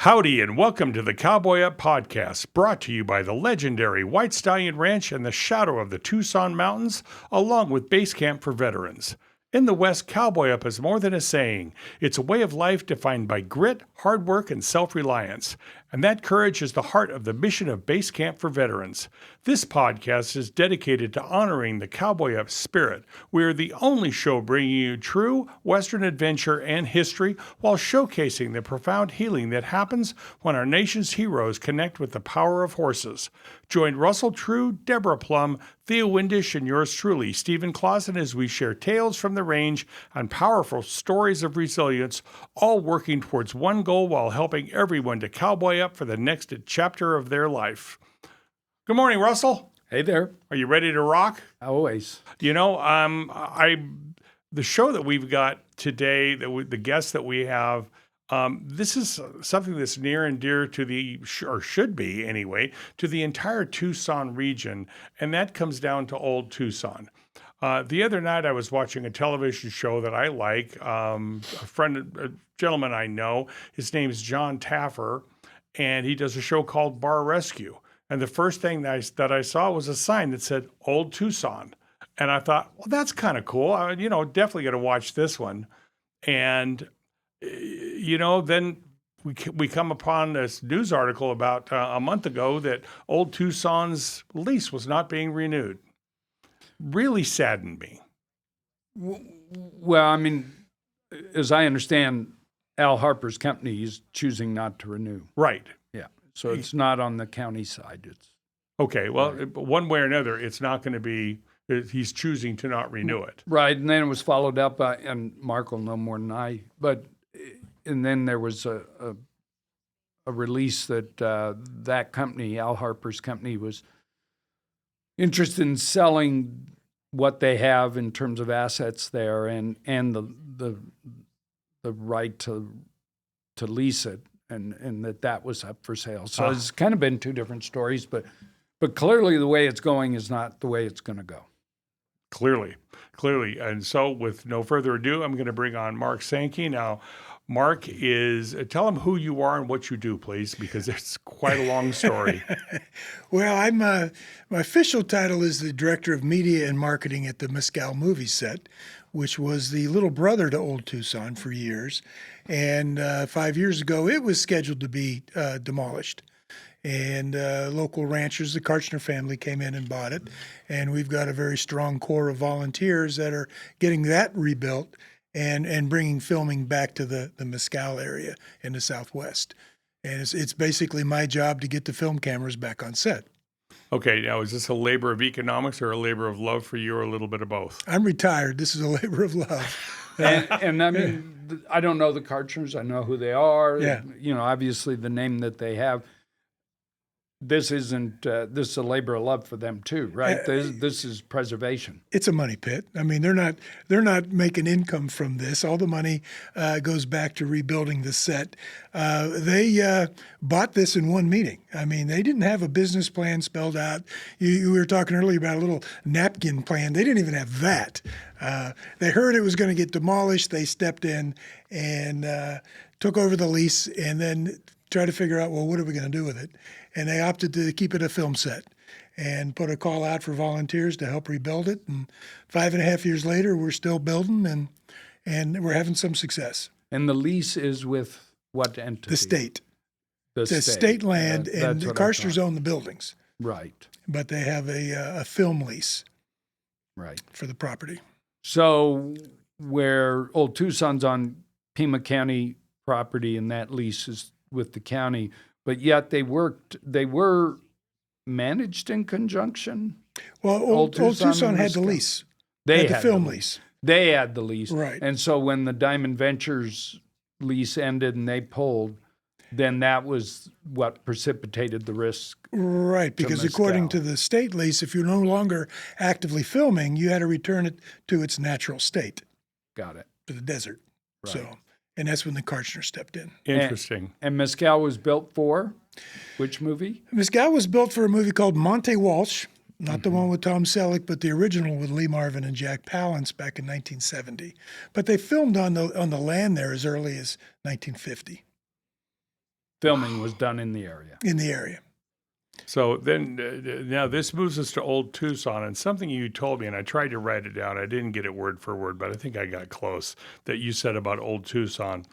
Howdy, and welcome to the Cowboy Up Podcast, brought to you by the legendary White Stallion Ranch in the shadow of the Tucson Mountains, along with Basecamp for veterans. In the West, Cowboy Up is more than a saying. It's a way of life defined by grit, hard work, and self-reliance. And that courage is the heart of the mission of Basecamp for veterans. This podcast is dedicated to honoring the Cowboy Up spirit. We are the only show bringing you true Western adventure and history while showcasing the profound healing that happens when our nation's heroes connect with the power of horses. Join Russell True, Deborah Plum, Theo Windish, and yours truly, Stephen Clauson, as we share tales from the range and powerful stories of resilience, all working towards one goal while helping everyone to cowboy up for the next chapter of their life. Good morning, Russell. Hey there. Are you ready to rock? Always. You know, the show that we've got today, the guests that we have, this is something that's near and dear to or should be anyway, to the entire Tucson region, and that comes down to Old Tucson. The other night, I was watching a television show that I like. A gentleman I know, his name is John Taffer, and he does a show called Bar Rescue. And the first thing that I saw was a sign that said Old Tucson. And I thought, well, that's kind of cool. Definitely got to watch this one. And, then we come upon this news article about a month ago that Old Tucson's lease was not being renewed. Really saddened me. Well, I mean, as I understand, Al Harper's company is choosing not to renew. Right. Yeah. So it's not on the county side. It's okay. Well, right. One way or another, it's not going to be. He's choosing to not renew it. Right. And then it was followed up by, and Mark will know more than I, and then there was a release that that company, Al Harper's company, was interested in selling what they have in terms of assets there and the right to lease it and that was up for sale. So it's kind of been two different stories, but clearly the way it's going is not the way it's going to go. Clearly. And so with no further ado, I'm going to bring on Mark Sankey. Now, Mark tell him who you are and what you do, please, because it's quite a long story. Well, my official title is the Director of Media and Marketing at the Mescal Movie Set, which was the little brother to Old Tucson for years. And 5 years ago, it was scheduled to be demolished. And local ranchers, the Karchner family, came in and bought it. And we've got a very strong core of volunteers that are getting that rebuilt and bringing filming back to the Mescal area in the Southwest. And it's basically my job to get the film cameras back on set. Okay, now is this a labor of economics or a labor of love for you, or a little bit of both? I'm retired. This is a labor of love. and I mean, I don't know the Karchners. I know who they are. Yeah. Obviously the name that they have. This isn't. This is a labor of love for them too, right? This is preservation. It's a money pit. I mean, they're not making income from this. All the money goes back to rebuilding the set. They bought this in one meeting. I mean, they didn't have a business plan spelled out. You were talking earlier about a little napkin plan. They didn't even have that. They heard it was going to get demolished. They stepped in and took over the lease, and then tried to figure out, well, what are we going to do with it? And they opted to keep it a film set and put a call out for volunteers to help rebuild it. And 5.5 years later, we're still building and we're having some success. And the lease is with what entity? The state. The state land, and the Karchners own the buildings. Right. But they have a film lease. Right. For the property. So where Old Tucson's on Pima County property and that lease is with the county, but yet they were managed in conjunction. Well, Old Tucson had the lease. They had the film lease. They had the lease. Right. And so when the Diamond Ventures lease ended and they pulled, then that was what precipitated the risk. Right, because according to the state lease, if you're no longer actively filming, you had to return it to its natural state. Got it. To the desert. Right. So. And that's when the Karchner stepped in. Interesting. And Mescal was built for which movie? Mescal was built for a movie called Monte Walsh, not the one with Tom Selleck, but the original with Lee Marvin and Jack Palance back in 1970. But they filmed on the land there as early as 1950. filming was done in the area. in the area. So then, now this moves us to Old Tucson, and something you told me, and I tried to write it down. I didn't get it word for word, but I think I got close. That you said about Old Tucson.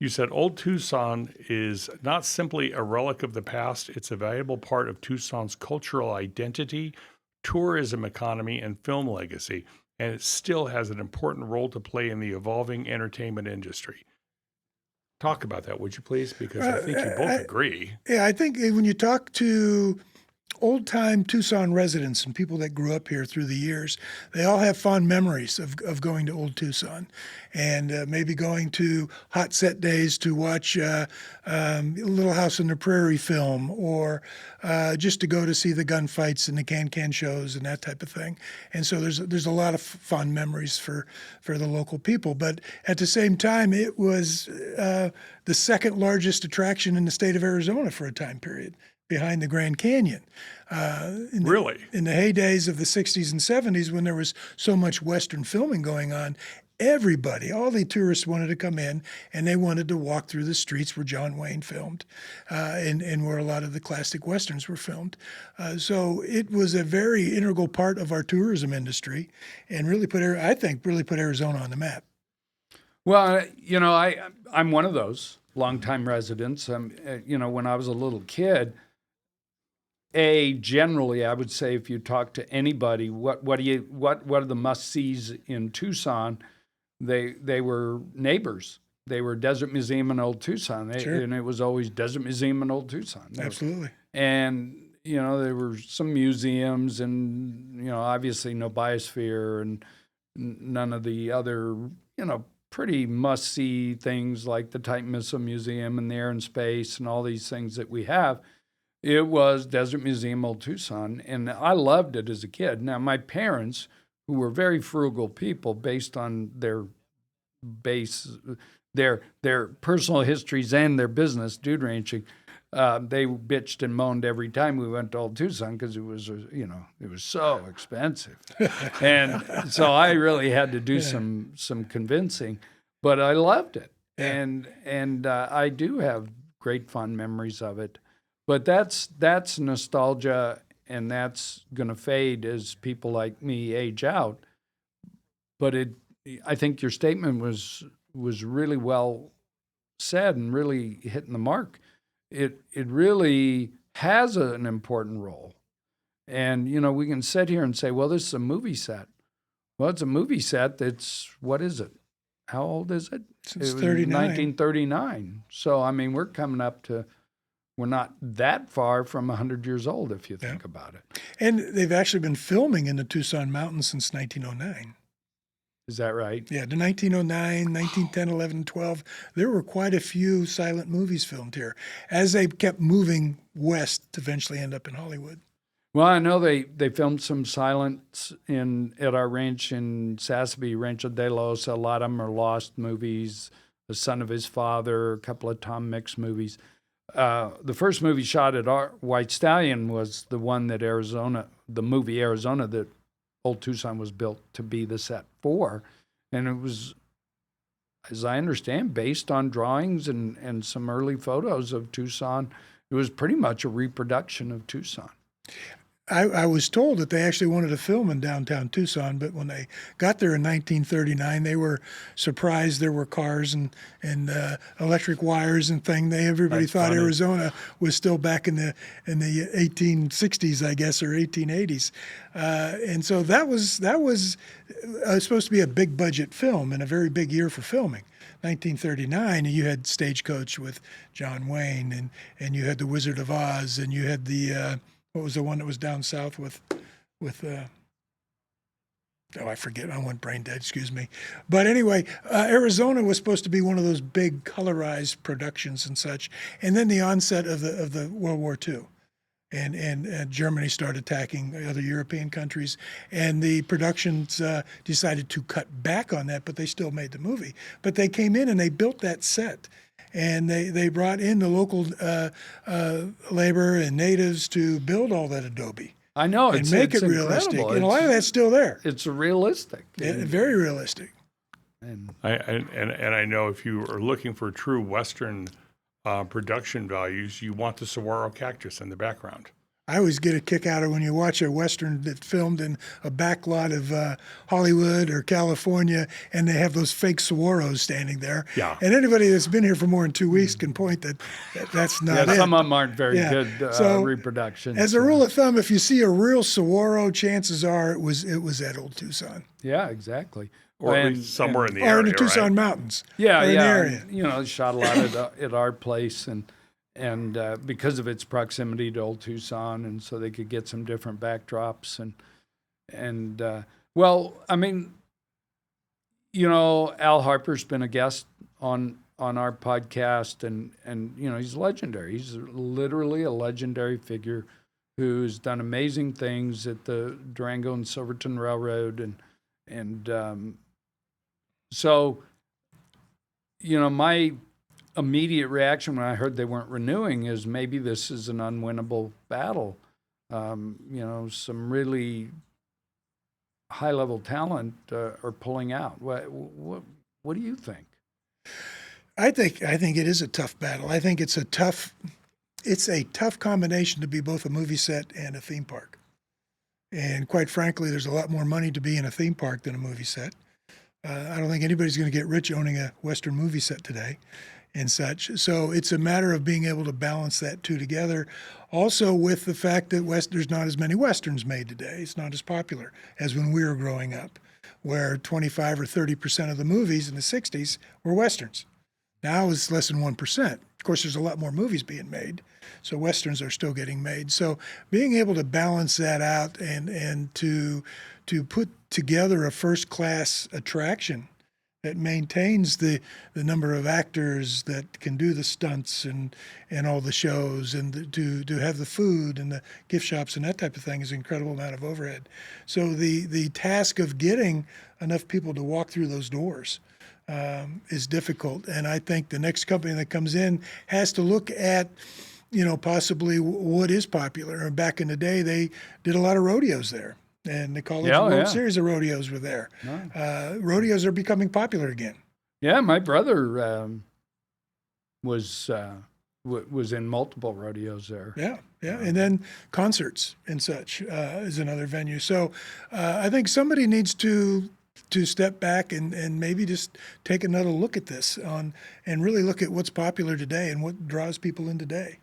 You said Old Tucson is not simply a relic of the past; it's a valuable part of Tucson's cultural identity, tourism economy, and film legacy, and it still has an important role to play in the evolving entertainment industry. Talk about that, would you please? Because I think you both agree. Yeah, I think when you talk to old-time Tucson residents and people that grew up here through the years, they all have fond memories of going to Old Tucson and maybe going to hot set days to watch Little House on the Prairie film, or just to go to see the gunfights and the can-can shows and that type of thing. And so there's a lot of fond memories for the local people. But at the same time, it was the second largest attraction in the state of Arizona for a time period, behind the Grand Canyon. Really? In the heydays of the 60s and 70s, when there was so much Western filming going on, everybody, all the tourists wanted to come in, and they wanted to walk through the streets where John Wayne filmed, and where a lot of the classic Westerns were filmed. So it was a very integral part of our tourism industry, and really put Arizona on the map. Well, I'm one of those longtime residents. When I was a little kid, generally, I would say if you talk to anybody, what are the must-sees in Tucson? They were neighbors. They were Desert Museum and Old Tucson, Sure. and it was always Desert Museum and Old Tucson. Absolutely. And there were some museums, and obviously no biosphere and none of the other pretty must-see things like the Titan Missile Museum and the Air and Space and all these things that we have. It was Desert Museum Old Tucson, and I loved it as a kid. Now, my parents, who were very frugal people based on their personal histories and their business, dude ranching, they bitched and moaned every time we went to Old Tucson because it was so expensive. And so I really had to do some convincing, but I loved it. Yeah. And I do have great fond memories of it. But that's nostalgia, and that's going to fade as people like me age out. But I think your statement was really well said and really hitting the mark. It really has an important role. And, we can sit here and say, well, this is a movie set. Well, it's a movie set that's, what is it? How old is it? Since It was 39. 1939. So, we're coming up to, we're not that far from 100 years old, if you think about it. And they've actually been filming in the Tucson Mountains since 1909. Is that right? Yeah, the 1909, 1910, 11, 12, there were quite a few silent movies filmed here as they kept moving west to eventually end up in Hollywood. Well, I know they filmed some silents at our ranch in Sassabee, Rancho de los. A lot of them are lost movies, The Son of His Father, a couple of Tom Mix movies. The first movie shot at our White Stallion was the one that the movie Arizona that Old Tucson was built to be the set for. And it was, as I understand, based on drawings and some early photos of Tucson. It was pretty much a reproduction of Tucson. I was told that they actually wanted to film in downtown Tucson, but when they got there in 1939, they were surprised there were cars and electric wires and thing. Everybody That's thought funny. Arizona was still back in the 1860s, I guess, or 1880s, and so that was supposed to be a big budget film and a very big year for filming. 1939, and you had Stagecoach with John Wayne, and you had The Wizard of Oz, and you had the what was the one that was down south with I forget. I went brain dead. Excuse me. But anyway, Arizona was supposed to be one of those big colorized productions and such. And then the onset of the World War II, and Germany started attacking other European countries, and the productions decided to cut back on that, but they still made the movie. But they came in and they built that set. And they brought in the local labor and natives to build all that adobe. I know, And make it realistic. incredible. And a lot of that's still there. It's realistic. Very realistic. And I know if you are looking for true Western production values, you want the saguaro cactus in the background. I always get a kick out of when you watch a Western that's filmed in a backlot of Hollywood or California, and they have those fake saguaros standing there. Yeah. And anybody that's been here for more than 2 weeks can point that's not it. Some of them aren't very good So, reproductions. As a rule of thumb, if you see a real saguaro, chances are it was at Old Tucson. Yeah, exactly. Or at least somewhere in the area, or in the Tucson right? Mountains. Yeah, or in yeah. the area. And, shot a lot at our place, and because of its proximity to Old Tucson, and so they could get some different backdrops, and well, I mean, Al Harper's been a guest on our podcast, and he's legendary. He's literally a legendary figure who's done amazing things at the Durango and Silverton Railroad, and so my immediate reaction when I heard they weren't renewing is maybe this is an unwinnable battle. Some really high-level talent are pulling out. What do you think? I think it is a tough battle. I think it's a tough combination to be both a movie set and a theme park. And quite frankly, there's a lot more money to be in a theme park than a movie set. I don't think anybody's going to get rich owning a Western movie set today and such. So it's a matter of being able to balance that two together. Also with the fact that there's not as many Westerns made today. It's not as popular as when we were growing up, where 25 or 30% of the movies in the 60s were Westerns. Now it's less than 1%. Of course, there's a lot more movies being made, so Westerns are still getting made. So being able to balance that out and to put together a first-class attraction that maintains the number of actors that can do the stunts and all the shows, and to have the food and the gift shops and that type of thing is an incredible amount of overhead. So the task of getting enough people to walk through those doors is difficult. And I think the next company that comes in has to look at, possibly what is popular. And back in the day, they did a lot of rodeos there. And the College World Series of rodeos were there. Nice. Rodeos are becoming popular again. Yeah, my brother was in multiple rodeos there. Yeah, and then concerts and such is another venue. So I think somebody needs to step back and maybe just take another look at this and really look at what's popular today and what draws people in today.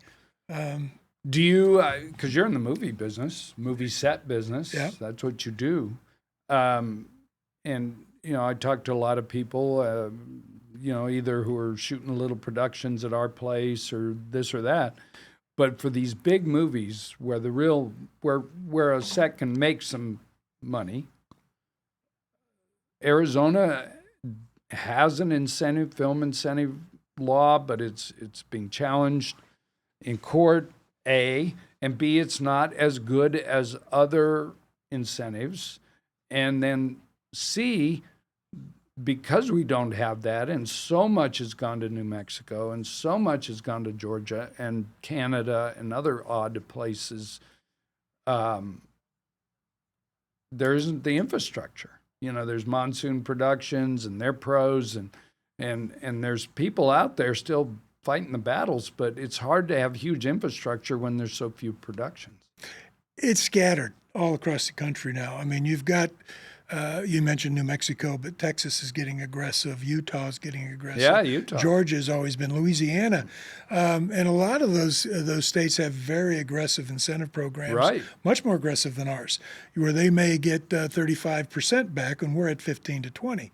Do you, because you're in the movie business, movie set business, yeah. That's what you do. And, I talk to a lot of people, either who are shooting little productions at our place or this or that. But for these big movies where where a set can make some money, Arizona has an film incentive law, but it's being challenged in court. A, and B, it's not as good as other incentives. And then C, because we don't have that, and so much has gone to New Mexico, and so much has gone to Georgia and Canada and other odd places, there isn't the infrastructure. There's Monsoon Productions and their pros, and there's people out there still fighting the battles, but it's hard to have huge infrastructure when there's so few productions. It's scattered all across the country now. I mean, you've got, you mentioned New Mexico, but Texas is getting aggressive. Utah is getting aggressive. Yeah, Utah. Georgia has always been. Louisiana. And a lot of those states have very aggressive incentive programs. Right. Much more aggressive than ours, where they may get 35% back when we're at 15 to 20.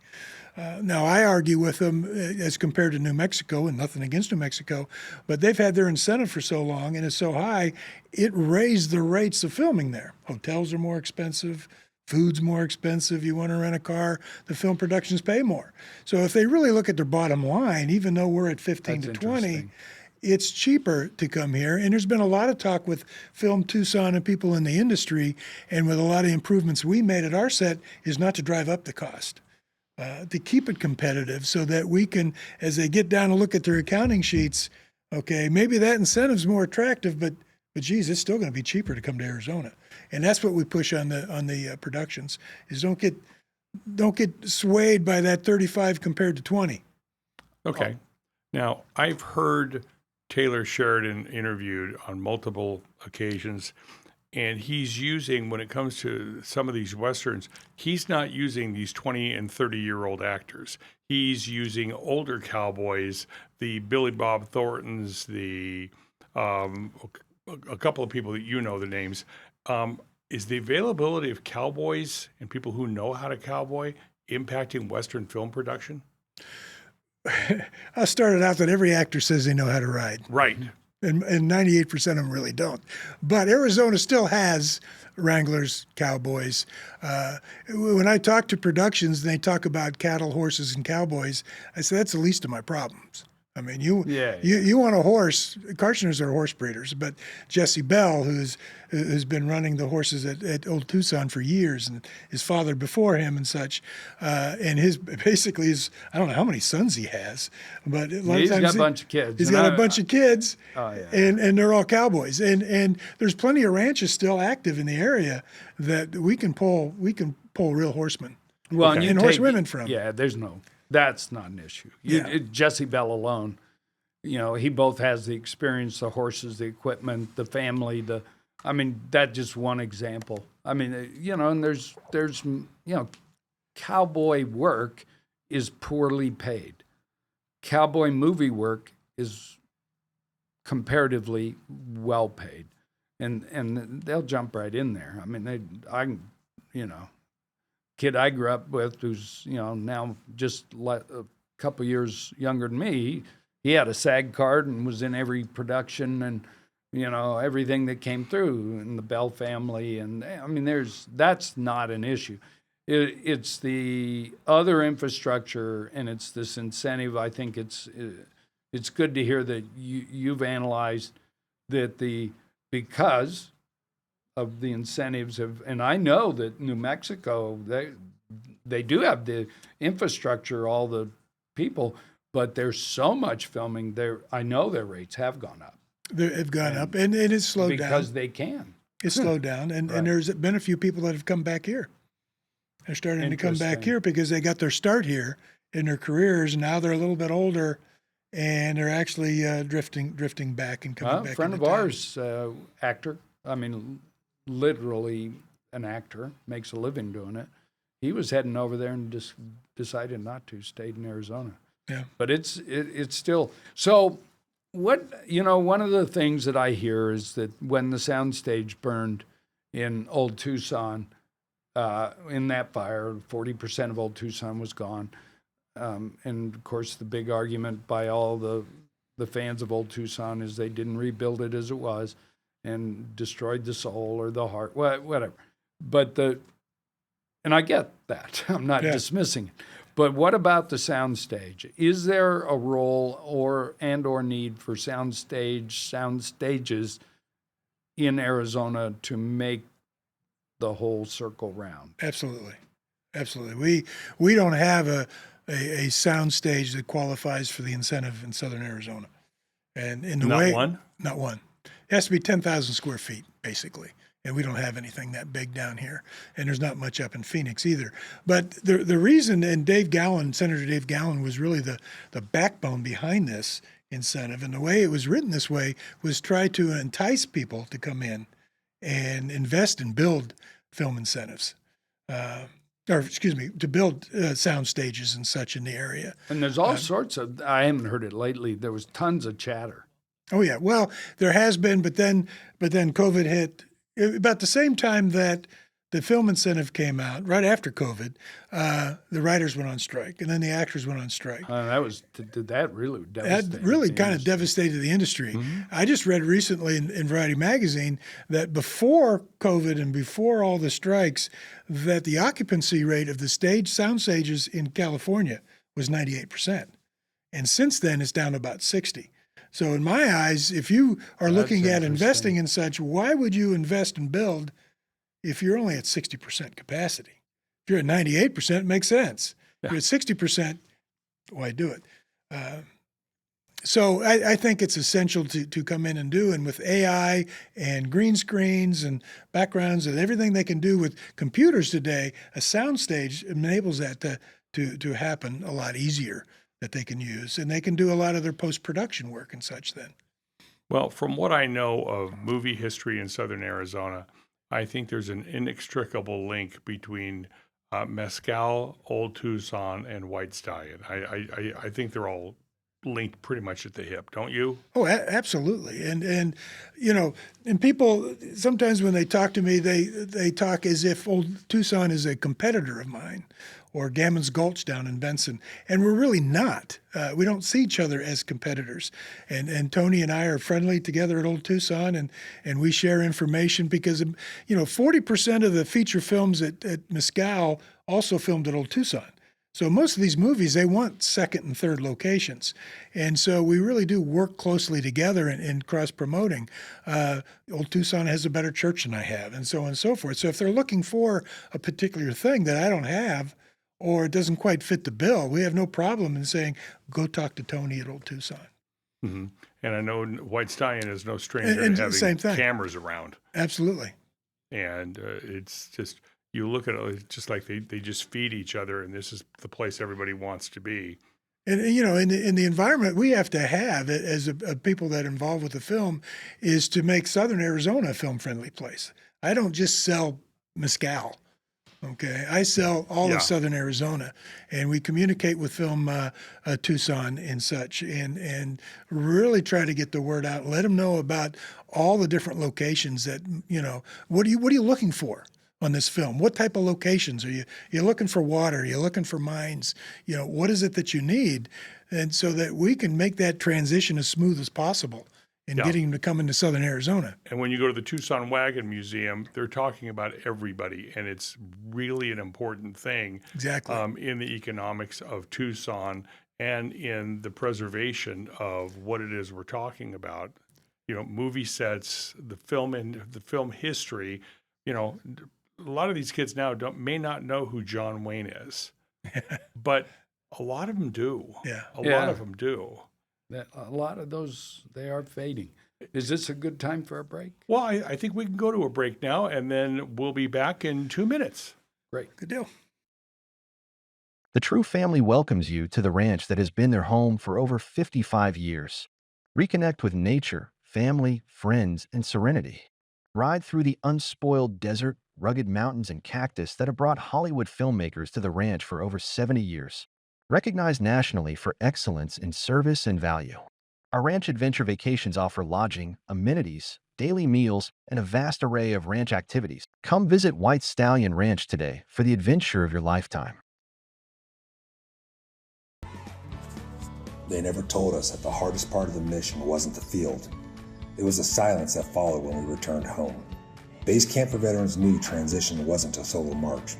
Now, I argue with them as compared to New Mexico, and nothing against New Mexico, but they've had their incentive for so long and it's so high, it raised the rates of filming there. Hotels are more expensive, food's more expensive, you want to rent a car, the film productions pay more. So if they really look at their bottom line, even though we're at 15 to 20, it's cheaper to come here. And there's been a lot of talk with Film Tucson and people in the industry, and with a lot of improvements we made at our set, is not to drive up the cost. To keep it competitive so that we can, as they get down and look at their accounting sheets, okay, maybe that incentive's more attractive, but geez, it's still going to be cheaper to come to Arizona. And that's what we push on the productions, is don't get swayed by that 35 compared to 20. Okay. Now, I've heard Taylor Sheridan interviewed on multiple occasions, and he's using, when it comes to some of these Westerns, he's not using these 20 and 30-year-old actors. He's using older cowboys, the Billy Bob Thorntons, a couple of people that you know the names. Is the availability of cowboys and people who know how to cowboy impacting Western film production? I started out that every actor says they know how to ride. Right. And 98% of them really don't. But Arizona still has wranglers, cowboys. When I talk to productions and they talk about cattle, horses, and cowboys, I say that's the least of my problems. I mean, you want a horse. Karchners are horse breeders, but Jesse Bell, who's been running the horses at Old Tucson for years, and his father before him and such, and his I don't know how many sons he has, but a lot of he's times got a bunch of kids. He's got a bunch of kids, Oh, yeah. and they're all cowboys, and there's plenty of ranches still active in the area that we can pull real horsemen. Well, and you take, horsewomen from. Yeah, that's not an issue. Jesse Bell alone, he both has the experience, the horses, the equipment, the family, that's just one example. I mean, and there's cowboy work is poorly paid. Cowboy movie work is comparatively well paid. And they'll jump right in there. I mean, kid I grew up with who's, now just a couple years younger than me, he had a SAG card and was in every production and, everything that came through in the Bell family. And I mean, that's not an issue. It's the other infrastructure and it's this incentive. I think it's good to hear that you've analyzed that because of the incentives and I know that New Mexico, they do have the infrastructure, all the people, but there's so much filming there. I know their rates have gone up. They've gone up, and it's slowed down. Because they can. It's slowed down, and there's been a few people that have come back here. They're starting to come back here because they got their start here in their careers. Now they're a little bit older, and they're actually drifting back and coming back. A friend of ours, actor, literally an actor, makes a living doing it. He was heading over there and just decided not to, stayed in Arizona. Yeah. But it's still, so one of the things that I hear is that when the soundstage burned in Old Tucson, in that fire, 40% of Old Tucson was gone. And of course, the big argument by all the fans of Old Tucson is they didn't rebuild it as it was and destroyed the soul or the heart, whatever. But and I get that. I'm not dismissing it. But what about the soundstage? Is there a role or need for soundstages in Arizona to make the whole circle round? Absolutely. We don't have a soundstage that qualifies for the incentive in Southern Arizona. And in the Not one? Not one. It has to be 10,000 square feet, basically. And we don't have anything that big down here. And there's not much up in Phoenix either. But the reason, and Senator Dave Gallen was really the backbone behind this incentive. And the way it was written this way was try to entice people to come in and invest and build film incentives. To build sound stages and such in the area. And there's all sorts of, I haven't heard it lately, there was tons of chatter. Oh, yeah. Well, there has been, but then COVID hit. About the same time that the film incentive came out, right after COVID, the writers went on strike, and then the actors went on strike. That really devastated. That really kind of devastated the industry. Mm-hmm. I just read recently in Variety magazine that before COVID and before all the strikes, that the occupancy rate of the sound stages in California was 98%. And since then, it's down to about 60. So in my eyes, if you are looking at investing in such, why would you invest and build if you're only at 60% capacity? If you're at 98%, it makes sense. If you're at 60%, why do it? So I think it's essential to come in and do, and with AI and green screens and backgrounds and everything they can do with computers today, a soundstage enables that to happen a lot easier that they can use, and they can do a lot of their post-production work and such then. Well, from what I know of movie history in southern Arizona, I think there's an inextricable link between Mescal, Old Tucson, and White Stallion. I think they're all linked pretty much at the hip, don't you? Oh, absolutely. And you know, and people sometimes when they talk to me, they talk as if Old Tucson is a competitor of mine, or Gammons Gulch down in Benson, and we're really not. We don't see each other as competitors. And Tony and I are friendly together at Old Tucson, and we share information because 40% of the feature films at Mescal also filmed at Old Tucson. So most of these movies, they want second and third locations. And so we really do work closely together in cross-promoting. Old Tucson has a better church than I have, and so on and so forth. So if they're looking for a particular thing that I don't have, or it doesn't quite fit the bill, we have no problem in saying, go talk to Tony at Old Tucson. Mm-hmm. And I know White Stallion is no stranger And to having same thing. cameras around. Absolutely. And it's just, you look at it, it's just like they just feed each other, and this is the place everybody wants to be. And in the environment we have to have as a people that are involved with the film is to make Southern Arizona a film-friendly place. I don't just sell Mescal. Okay, I sell all of Southern Arizona, and we communicate with Film Tucson and such, and really try to get the word out. Let them know about all the different locations that What are you looking for on this film? What type of locations are you looking for? Water? Are you looking for mines? What is it that you need, and so that we can make that transition as smooth as possible. And getting them to come into Southern Arizona. And when you go to the Tucson Wagon Museum, they're talking about everybody, and it's really an important thing. Exactly. In the economics of Tucson and in the preservation of what it is we're talking about. Movie sets, the film history. A lot of these kids now may not know who John Wayne is, but a lot of them do. Yeah. A lot of them do. A lot of those, they are fading. Is this a good time for a break? Well, I think we can go to a break now, and then we'll be back in 2 minutes. Great. Good deal. The True family welcomes you to the ranch that has been their home for over 55 years. Reconnect with nature, family, friends, and serenity. Ride through the unspoiled desert, rugged mountains, and cactus that have brought Hollywood filmmakers to the ranch for over 70 years. Recognized nationally for excellence in service and value. Our ranch adventure vacations offer lodging, amenities, daily meals, and a vast array of ranch activities. Come visit White Stallion Ranch today for the adventure of your lifetime. They never told us that the hardest part of the mission wasn't the field. It was the silence that followed when we returned home. Basecamp for Veterans knew transition wasn't a solo march.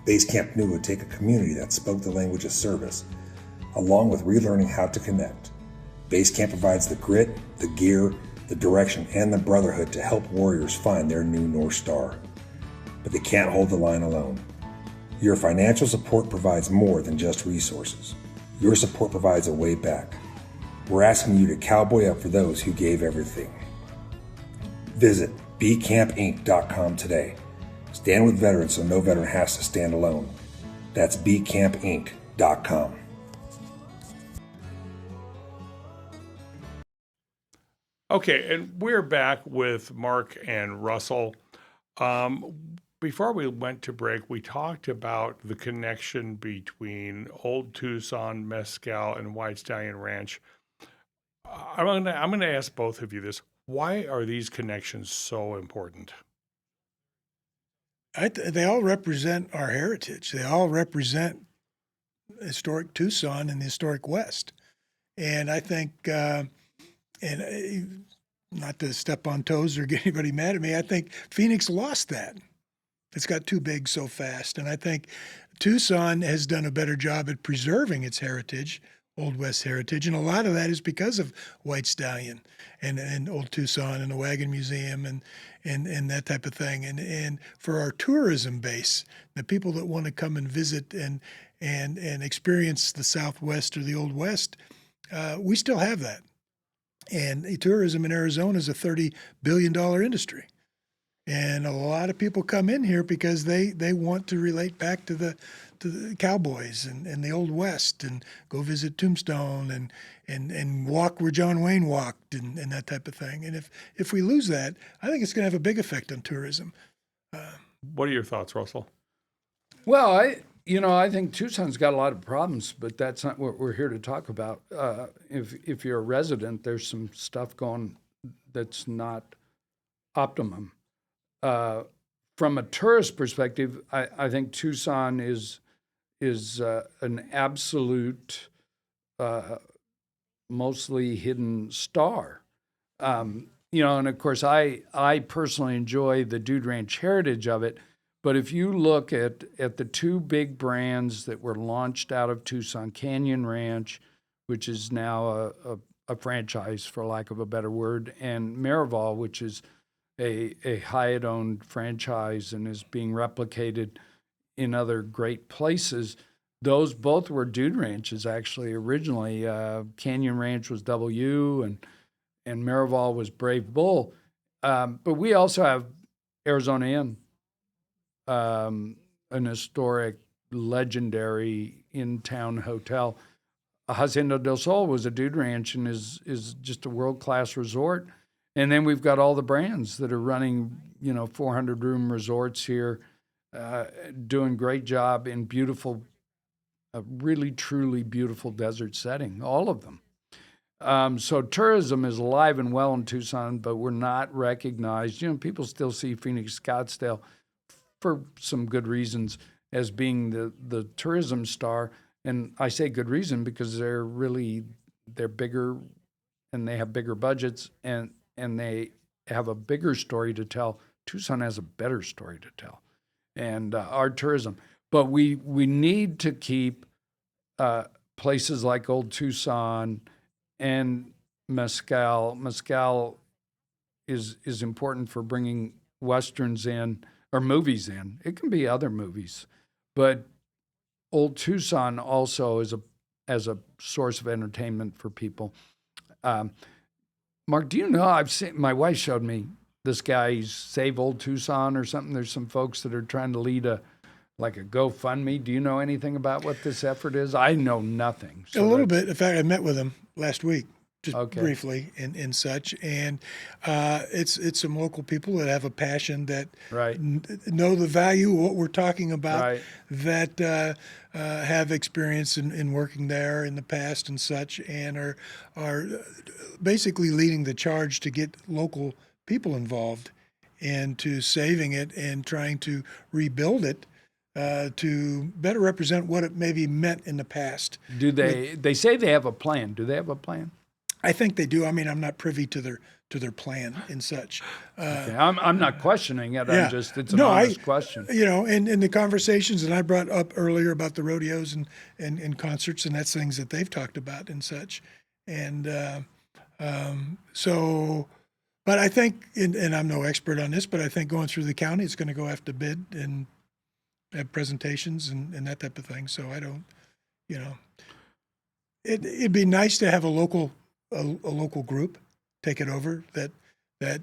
Basecamp knew it would take a community that spoke the language of service, along with relearning how to connect. Basecamp provides the grit, the gear, the direction, and the brotherhood to help warriors find their new North Star. But they can't hold the line alone. Your financial support provides more than just resources. Your support provides a way back. We're asking you to cowboy up for those who gave everything. Visit bcampinc.com today. Stand with veterans so no veteran has to stand alone. That's bcampinc.com. Okay, and we're back with Mark and Russell. Before we went to break, we talked about the connection between Old Tucson, Mescal, and White Stallion Ranch. I'm gonna ask both of you this. Why are these connections so important? They all represent our heritage. They all represent historic Tucson and the historic West. And I think, not to step on toes or get anybody mad at me, I think Phoenix lost that. It's got too big so fast. And I think Tucson has done a better job at preserving its heritage, Old West heritage. And a lot of that is because of White Stallion and Old Tucson and the Wagon Museum and that type of thing. And for our tourism base, the people that want to come and visit and experience the Southwest or the Old West, we still have that. And tourism in Arizona is a $30 billion industry. And a lot of people come in here because they want to relate back to the cowboys and the Old West, and go visit Tombstone and walk where John Wayne walked and that type of thing. And if we lose that, I think it's going to have a big effect on tourism. What are your thoughts, Russell? Well, I think Tucson's got a lot of problems, but that's not what we're here to talk about. If you're a resident, there's some stuff going that's not optimum. From a tourist perspective, I think Tucson is an absolute, mostly hidden star. And of course, I personally enjoy the Dude Ranch heritage of it. But if you look at the two big brands that were launched out of Tucson, Canyon Ranch, which is now a franchise, for lack of a better word, and Miraval, which is a Hyatt-owned franchise and is being replicated in other great places. Those both were Dude Ranches, actually, originally. Canyon Ranch was W, and Miraval was Brave Bull. But we also have Arizona Inn, an historic, legendary in-town hotel. Hacienda del Sol was a Dude Ranch and is just a world-class resort. And then we've got all the brands that are running, 400-room resorts here, doing great job in beautiful, a really, truly beautiful desert setting, all of them. So tourism is alive and well in Tucson, but we're not recognized. People still see Phoenix, Scottsdale, for some good reasons, as being the tourism star. And I say good reason because they're bigger and they have bigger budgets and they have a bigger story to tell. Tucson has a better story to tell, and our tourism. But we need to keep places like Old Tucson and Mescal. Mescal is important for bringing Westerns in, or movies in. It can be other movies, but Old Tucson also is as a source of entertainment for people. Mark, do you know, I've seen, my wife showed me this guy, Save Old Tucson or something. There's some folks that are trying to lead a GoFundMe. Do you know anything about what this effort is? I know nothing. A little bit. In fact, I met with him last week, just Okay. briefly and such. And it's some local people that have a passion, that Right. know the value of what we're talking about, Right. that have experience in working there in the past and such, and are basically leading the charge to get local people involved into saving it and trying to rebuild it to better represent what it maybe meant in the past. Do they say they have a plan? Do they have a plan? I think they do. I mean, I'm not privy to their plan and such. Okay. I'm not questioning it. Yeah. It's an honest question. And the conversations that I brought up earlier about the rodeos and concerts, and that's things that they've talked about and such. And but I think, and I'm no expert on this, but I think going through the county, it's going to go after bid and have presentations and that type of thing. So I don't, it'd be nice to have a local group take it over that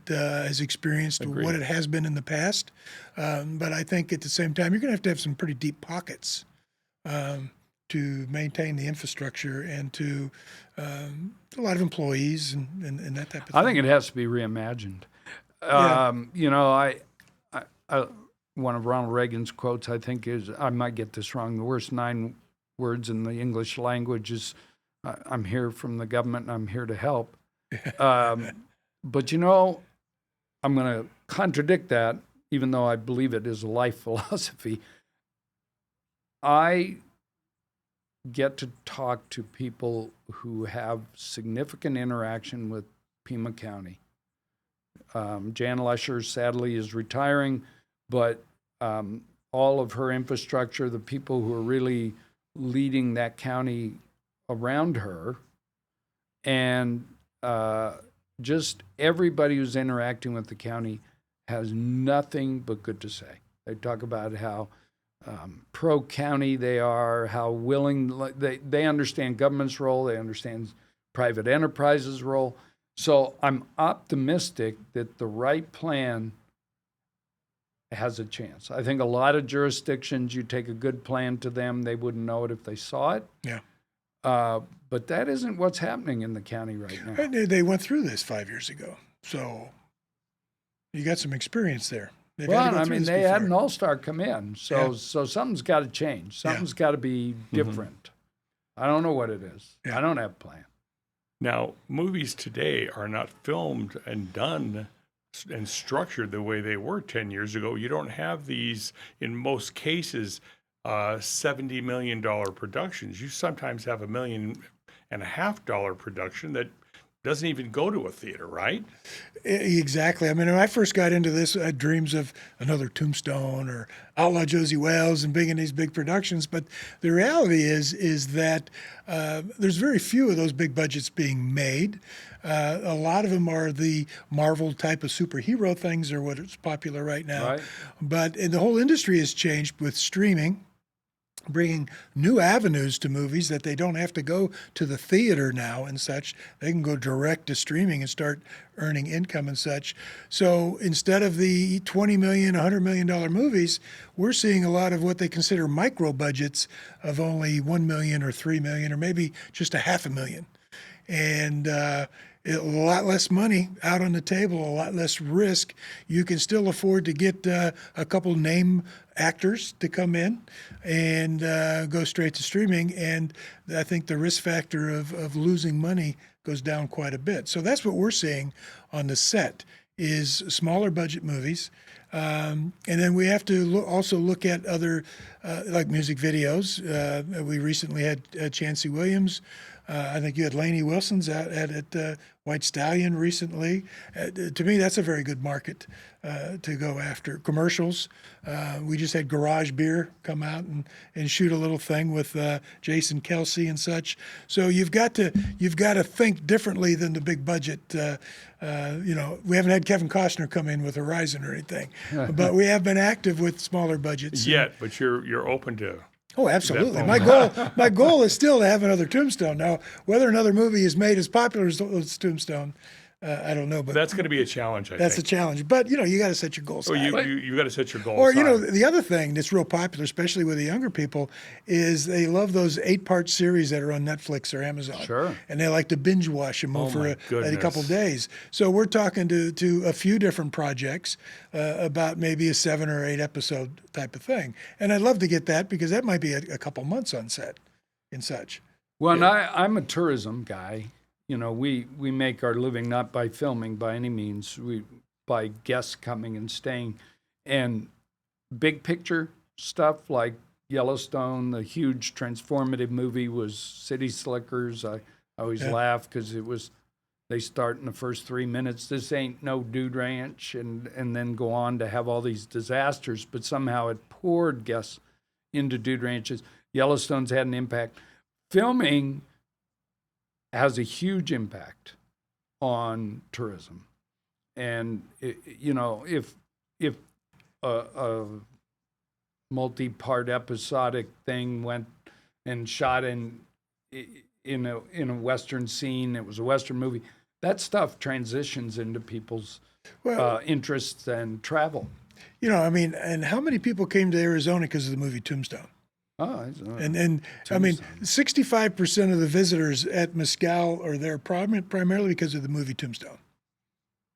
has experienced Agreed. what it has been in the past. But I think at the same time, you're going to have some pretty deep pockets to maintain the infrastructure and to a lot of employees and that type of thing. I think it has to be reimagined. Yeah. One of Ronald Reagan's quotes, I think, is, I might get this wrong, the worst 9 words in the English language is, I'm here from the government and I'm here to help. But I'm going to contradict that, even though I believe it is a life philosophy. I get to talk to people who have significant interaction with Pima County. Jan Lesher, sadly, is retiring, but all of her infrastructure, the people who are really leading that county around her, and just everybody who's interacting with the county has nothing but good to say. They talk about how pro-county they are, how willing, they understand government's role, they understand private enterprise's role. So I'm optimistic that the right plan has a chance. I think a lot of jurisdictions, you take a good plan to them, they wouldn't know it if they saw it. Yeah. But that isn't what's happening in the county right now. And they went through this 5 years ago. So you got some experience there. They've had to Well, go I through mean, this they had before. an all-star come in, so something's got to change. Something's got to be different. I don't know what it is. Yeah. I don't have a plan. Now, movies today are not filmed and done and structured the way they were 10 years ago. You don't have these, in most cases, $70 million productions. You sometimes have $1.5 million production that doesn't even go to a theater, right? Exactly. I mean, when I first got into this, I had dreams of another Tombstone or Outlaw Josie Wales and being in these big productions. But the reality is that there's very few of those big budgets being made. A lot of them are the Marvel type of superhero things, or what is popular right now. Right. But the whole industry has changed with streaming, bringing new avenues to movies that they don't have to go to the theater now and such. They can go direct to streaming and start earning income and such. So instead of the $20 million, $100 million movies, we're seeing a lot of what they consider micro budgets of only $1 million or $3 million or maybe just $500,000. And a lot less money out on the table, a lot less risk. You can still afford to get a couple name actors to come in and go straight to streaming. And I think the risk factor of losing money goes down quite a bit. So that's what we're seeing on the set is smaller budget movies. And then we have to also look at other, like music videos. We recently had Chancey Williams. I think you had Lainey Wilson's out at White Stallion recently. To me, that's a very good market to go after. Commercials. We just had Garage Beer come out and shoot a little thing with Jason Kelsey and such. So you've got to think differently than the big budget. We haven't had Kevin Costner come in with Horizon or anything, but we have been active with smaller budgets. But you're open to. Oh, absolutely. My goal is still to have another Tombstone. Now, whether another movie is made as popular as Tombstone, I don't know. But that's going to be a challenge, I that's think. a challenge. But, you got to set your goals high. You got to set your goals Or, high. the other thing that's real popular, especially with the younger people, is they love those 8-part series that are on Netflix or Amazon. Sure. And they like to binge watch them over a couple days. So we're talking to a few different projects about maybe a 7 or 8 episode type of thing. And I'd love to get that because that might be a couple months on set and such. Well, and I'm a tourism guy. We make our living not by filming by any means, by guests coming and staying. And big picture stuff like Yellowstone, the huge transformative movie was City Slickers. I always laugh because they start in the first 3 minutes. This ain't no Dude Ranch, and then go on to have all these disasters, but somehow it poured guests into Dude Ranches. Yellowstone's had an impact. Filming has a huge impact on tourism. And, if a multi-part episodic thing went and shot in a Western scene, it was a Western movie, that stuff transitions into people's interests and travel. And how many people came to Arizona because of the movie Tombstone? And I mean, 65% of the visitors at Mescal are there primarily because of the movie Tombstone.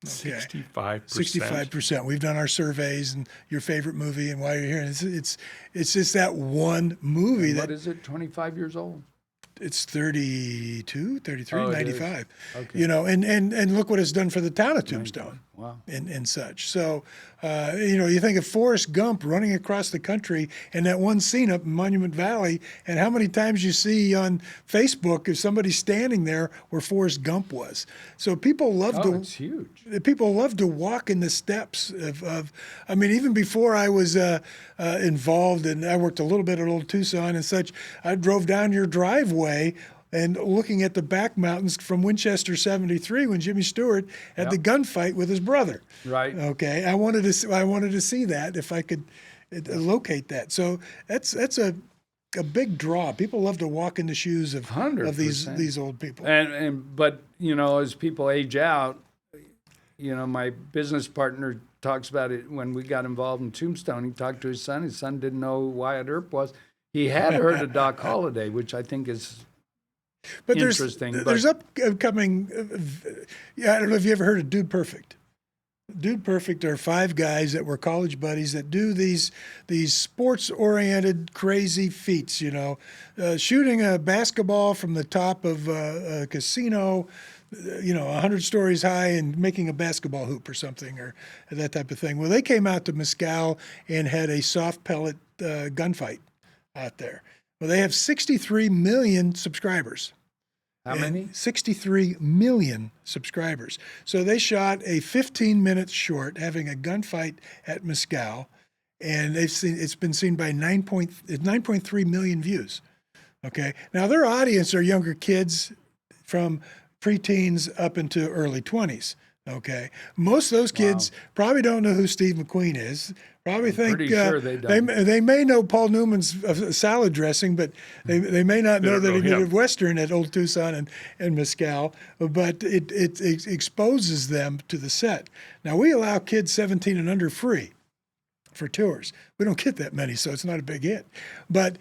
Okay. 65%. 65%. We've done our surveys and your favorite movie and why you're here. And it's just that one movie. What is it? 25 years old. It's 32, 33, 95. Okay. And look what it's done for the town of Tombstone. Wow. And such. So, you think of Forrest Gump running across the country and that one scene up in Monument Valley, and how many times you see on Facebook if somebody's standing there where Forrest Gump was. So people love it's huge. People love to walk in the steps of even before I was involved, and I worked a little bit at Old Tucson and such, I drove down your driveway and looking at the back mountains from Winchester 73 when Jimmy Stewart had the gunfight with his brother. Right. Okay. I wanted to see that if I could locate that. So that's a big draw. People love to walk in the shoes of 100%. these old people. But as people age out, my business partner talks about it when we got involved in Tombstone. He talked to his son. His son didn't know who Wyatt Earp was. He had heard of Doc Holliday, which I think is interesting. There's upcoming. I don't know if you ever heard of Dude Perfect. Dude Perfect are 5 guys that were college buddies that do these sports-oriented crazy feats. Shooting a basketball from the top of a casino, 100 stories high, and making a basketball hoop or something, or that type of thing. Well, they came out to Mescal and had a soft pellet gunfight out there. Well, they have 63 million subscribers. How many? 63 million subscribers. So they shot a 15-minute short having a gunfight at Mescal, and it's been seen by 9.3 million views. Okay. Now their audience are younger kids from preteens up into early 20s. Okay. Most of those kids probably don't know who Steve McQueen is. Probably think pretty sure they don't. They may know Paul Newman's salad dressing, but they may not know that he did a Western at Old Tucson and Mescal. But it exposes them to the set. Now we allow kids 17 and under free for tours. We don't get that many, so it's not a big hit. But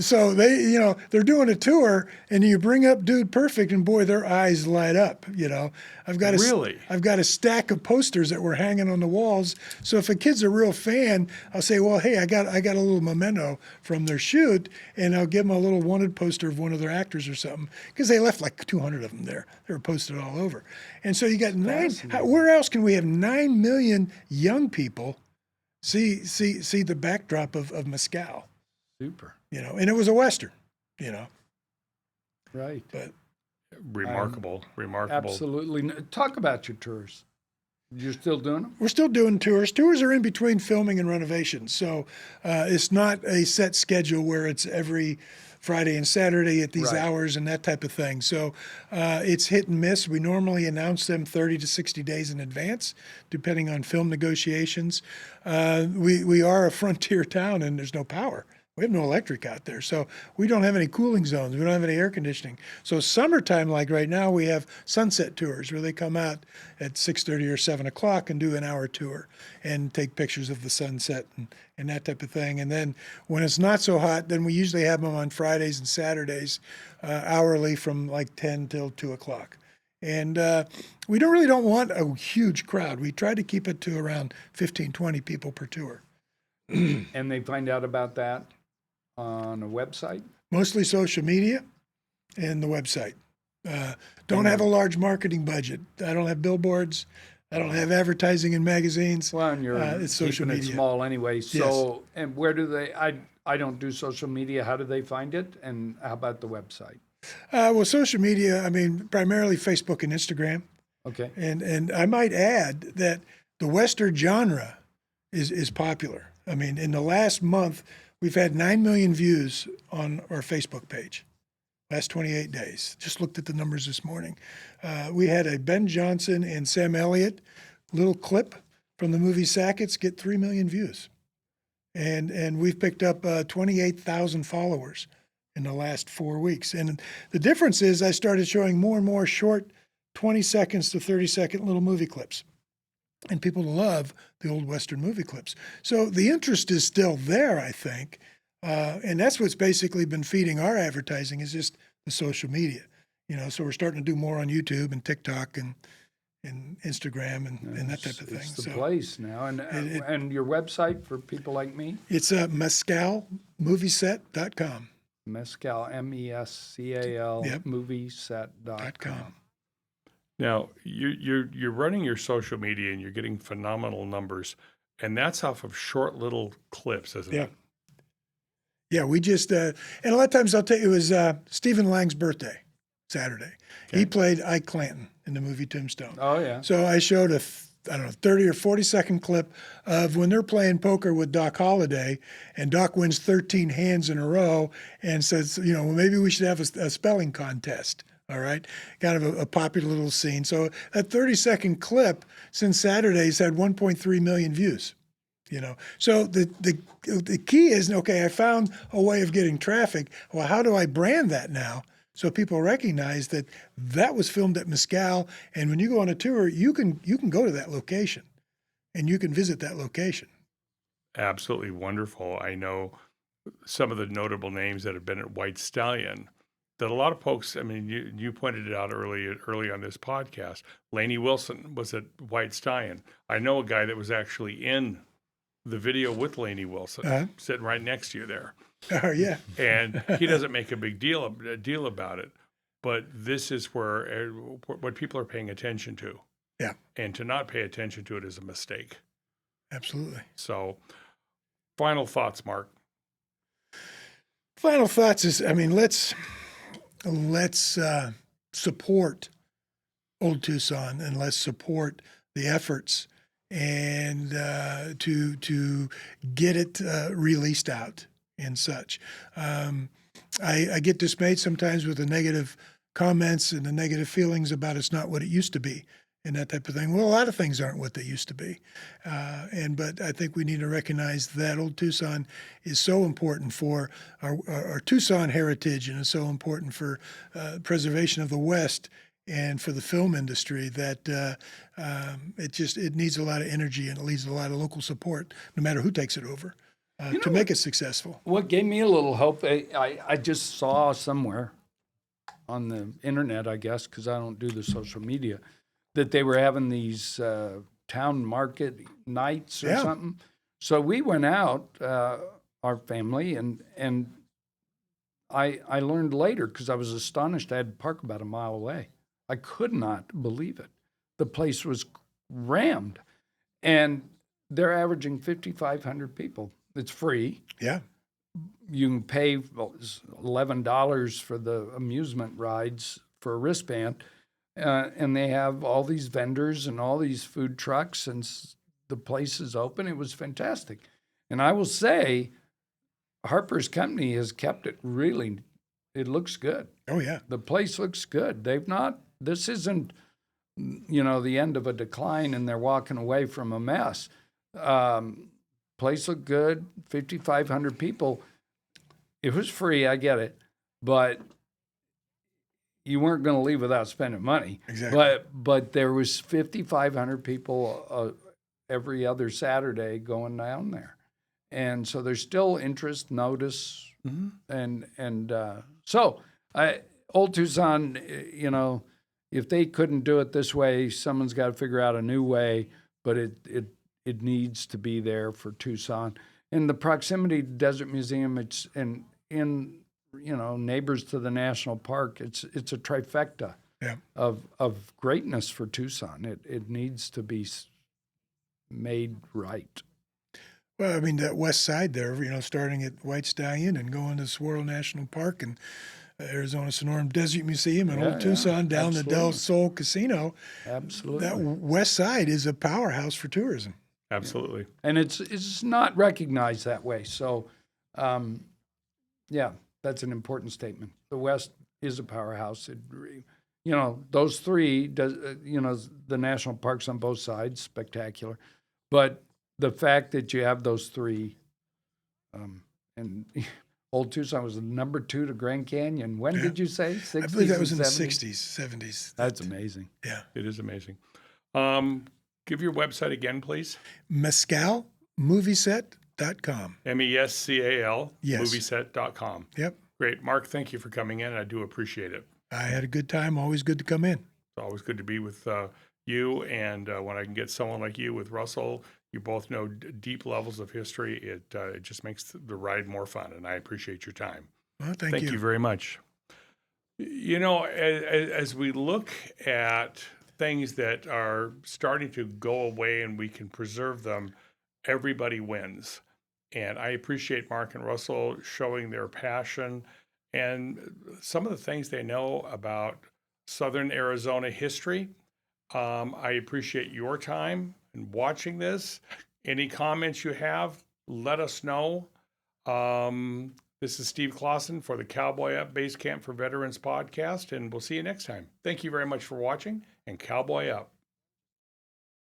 so they're doing a tour, and you bring up Dude Perfect, and boy, their eyes light up. I've got a stack of posters that were hanging on the walls. So if a kid's a real fan, I'll say, well, hey, I got a little memento from their shoot, and I'll give them a little wanted poster of one of their actors or something, because they left like 200 of them there. They were posted all over. And so you got where else can we have 9 million young people see the backdrop of Mescal? Super. And it was a Western, Right. But remarkable. Absolutely. Talk about your tours. You're still doing them? We're still doing tours. Tours are in between filming and renovations. So it's not a set schedule where it's every Friday and Saturday at these hours and that type of thing. So it's hit and miss. We normally announce them 30 to 60 days in advance, depending on film negotiations. We are a frontier town, and there's no power. We have no electric out there, so we don't have any cooling zones. We don't have any air conditioning. So summertime, like right now, we have sunset tours where they come out at 6:30 or 7 o'clock and do an hour tour and take pictures of the sunset and that type of thing. And then when it's not so hot, then we usually have them on Fridays and Saturdays, hourly from like 10 till 2 o'clock. And we don't want a huge crowd. We try to keep it to around 15, 20 people per tour. And they find out about that on a website? Mostly social media and the website. Don't have a large marketing budget. I don't have billboards. I don't have advertising in magazines. Well, and you're it's social keeping media. it small anyway. So, Yes. And where do they, I don't do social media. How do they find it? And how about the website? Well, social media, primarily Facebook and Instagram. Okay. And I might add that the Western genre is popular. In the last month, we've had 9 million views on our Facebook page. Last 28 days. Just looked at the numbers this morning. We had a Ben Johnson and Sam Elliott little clip from the movie Sackets get 3 million views. And we've picked up 28,000 followers in the last 4 weeks. And the difference is I started showing more and more short 20 seconds to 30-second little movie clips. And people love the old Western movie clips. So the interest is still there, I think. And that's what's basically been feeding our advertising is just the social media. So we're starting to do more on YouTube and TikTok and Instagram and that type of thing. It's the So place now. And your website for people like me? it's mescalmovieset.com. Mescal, MESCAL, Yep. movieset.com. Now, you're running your social media and you're getting phenomenal numbers, and that's off of short little clips, isn't it? Yeah, we just, and a lot of times I'll tell you, it was Stephen Lang's birthday, Saturday. Okay. He played Ike Clanton in the movie Tombstone. Oh, yeah. So I showed a 30 or 40-second clip of when they're playing poker with Doc Holliday, and Doc wins 13 hands in a row and says, well, maybe we should have a spelling contest. All right, kind of a popular little scene. So that 30-second clip since Saturday's had 1.3 million views. So the key is, okay, I found a way of getting traffic. Well, how do I brand that now So people recognize that that was filmed at Mescal, and when you go on a tour, you can go to that location, and you can visit that location. Absolutely wonderful. I know some of the notable names that have been at White Stallion that a lot of folks, I mean, you pointed it out early on this podcast. Lainey Wilson was at White Stallion. I know a guy that was actually in the video with Lainey Wilson, sitting right next to you there. Oh, yeah. And he doesn't make a big deal about it, but this is where what people are paying attention to. Yeah. And to not pay attention to it is a mistake. Absolutely. So, final thoughts, Mark. Final thoughts is, I mean, let's support Old Tucson, and let's support the efforts and to get it released out and such. I get dismayed sometimes with the negative comments and the negative feelings about it's not what it used to be and that type of thing. Well, a lot of things aren't what they used to be. But I think we need to recognize that Old Tucson is so important for our Tucson heritage, and is so important for preservation of the West and for the film industry that it needs a lot of energy, and it needs a lot of local support, no matter who takes it over, to make it successful. What gave me a little hope, I just saw somewhere on the internet, I guess, because I don't do the social media, that they were having these town market nights or something. So we went out, our family, and I learned later, because I was astonished, I had to park about a mile away. I could not believe it. The place was rammed, and they're averaging 5,500 people. It's free. Yeah. You can pay $11 for the amusement rides for a wristband. And they have all these vendors and all these food trucks, and the place is open. It was fantastic. And I will say, Harper's Company has kept it really, it looks good. Oh, yeah. The place looks good. This isn't, the end of a decline and they're walking away from a mess. Place looked good, 5,500 people. It was free, I get it, but you weren't going to leave without spending money. Exactly. But there was 5,500 people every other Saturday going down there, and so there's still interest, notice, and so Old Tucson, if they couldn't do it this way, someone's got to figure out a new way. But it needs to be there for Tucson, and the proximity to Desert Museum. It's in neighbors to the national park. It's a trifecta of greatness for Tucson. It needs to be made right. Well, I mean, that west side there, starting at White Stallion and going to Saguaro National Park and Arizona Sonoran Desert Museum and Old Tucson down to Del Sol Casino. Absolutely. That west side is a powerhouse for tourism. Absolutely. And it's not recognized that way. So, that's an important statement. The West is a powerhouse. Those three, the national parks on both sides, spectacular. But the fact that you have those three, and Old Tucson was number 2 to Grand Canyon. When did you say? 60s, I believe that was in 70s? the 60s, 70s. That's amazing. Yeah. It is amazing. Give your website again, please. mescalmovieset.com. MESCAL, Yes. movieset.com. Yep. Great. Mark, thank you for coming in. I do appreciate it. I had a good time. Always good to come in. It's always good to be with you. And when I can get someone like you with Russell, you both know deep levels of history. It just makes the ride more fun. And I appreciate your time. Well, thank Thank you very much. As we look at things that are starting to go away and we can preserve them, everybody wins. And I appreciate Mark and Russell showing their passion and some of the things they know about Southern Arizona history. I appreciate your time in watching this. Any comments you have, let us know. This is Steve Clauson for the Cowboy Up Basecamp for Veterans podcast, and we'll see you next time. Thank you very much for watching, and Cowboy Up.